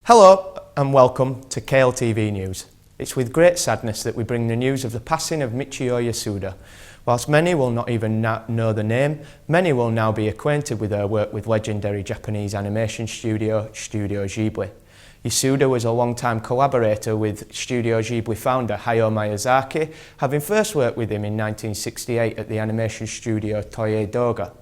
Hello and welcome to KLTV News. It's with great sadness that we bring the news of the passing of Michiyo Yasuda. Whilst many will not even know the name, many will now be acquainted with her work with legendary Japanese animation studio, Studio Ghibli. Yasuda was a long-time collaborator with Studio Ghibli founder Hayao Miyazaki, having first worked with him in 1968 at the animation studio Toei Doga.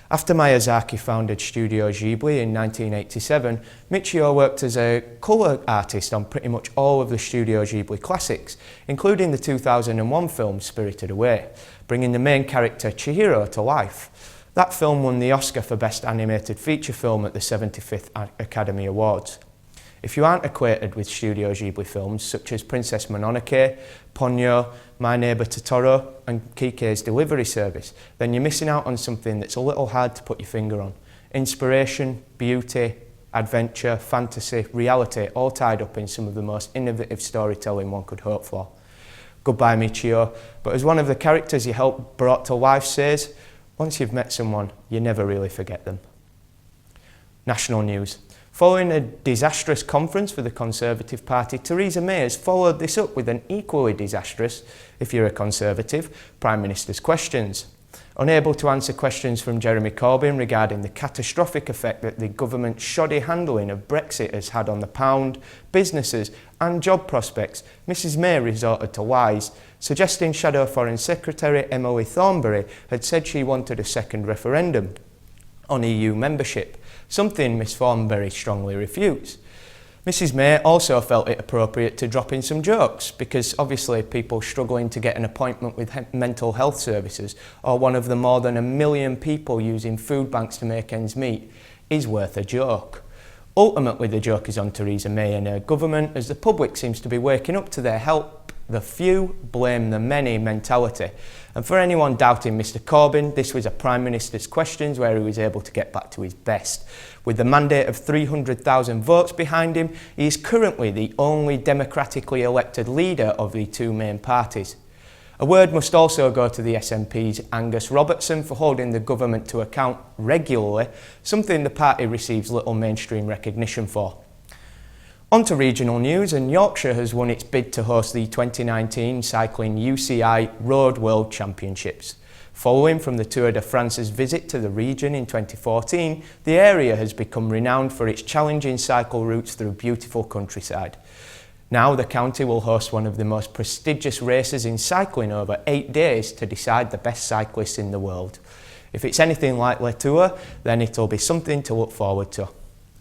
After Miyazaki founded Studio Ghibli in 1987, Michiyo worked as a colour artist on pretty much all of the Studio Ghibli classics, including the 2001 film Spirited Away, bringing the main character Chihiro to life. That film won the Oscar for Best Animated Feature Film at the 75th Academy Awards. If you aren't acquainted with Studio Ghibli films such as Princess Mononoke, Ponyo, My Neighbour Totoro and Kiki's Delivery Service, then you're missing out on something that's a little hard to put your finger on. Inspiration, beauty, adventure, fantasy, reality, all tied up in some of the most innovative storytelling one could hope for. Goodbye Michiyo, but as one of the characters you helped brought to life says, once you've met someone, you never really forget them. National news. Following a disastrous conference for the Conservative Party, Theresa May has followed this up with an equally disastrous, if you're a Conservative, Prime Minister's questions. Unable to answer questions from Jeremy Corbyn regarding the catastrophic effect that the government's shoddy handling of Brexit has had on the pound, businesses and job prospects, Mrs May resorted to lies, suggesting Shadow Foreign Secretary Emily Thornberry had said she wanted a second referendum on EU membership, something Miss Thornberry strongly refutes. Mrs May also felt it appropriate to drop in some jokes because obviously people struggling to get an appointment with mental health services or one of the more than 1 million people using food banks to make ends meet is worth a joke. Ultimately the joke is on Theresa May and her government as the public seems to be waking up to their help the few blame the many mentality. And for anyone doubting Mr Corbyn, this was a Prime Minister's questions where he was able to get back to his best. With the mandate of 300,000 votes behind him, he is currently the only democratically elected leader of the two main parties. A word must also go to the SNP's Angus Robertson for holding the government to account regularly, something the party receives little mainstream recognition for. On to regional news, and Yorkshire has won its bid to host the 2019 cycling UCI Road World Championships. Following from the Tour de France's visit to the region in 2014, the area has become renowned for its challenging cycle routes through beautiful countryside. Now the county will host one of the most prestigious races in cycling over 8 days to decide the best cyclists in the world. If it's anything like Le Tour, then it'll be something to look forward to.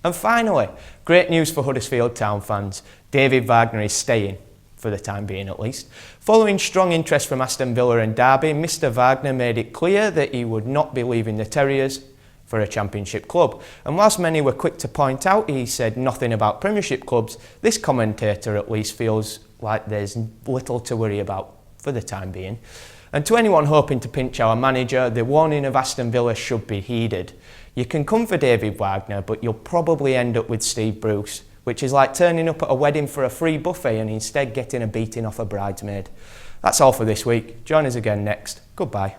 And finally, great news for Huddersfield Town fans. David Wagner is staying, for the time being at least. Following strong interest from Aston Villa and Derby, Mr Wagner made it clear that he would not be leaving the Terriers for a Championship club. And whilst many were quick to point out he said nothing about Premiership clubs, this commentator at least feels like there's little to worry about for the time being. And to anyone hoping to pinch our manager, the warning of Aston Villa should be heeded. You can come for David Wagner, but you'll probably end up with Steve Bruce, which is like turning up at a wedding for a free buffet and instead getting a beating off a bridesmaid. That's all for this week. Join us again next. Goodbye.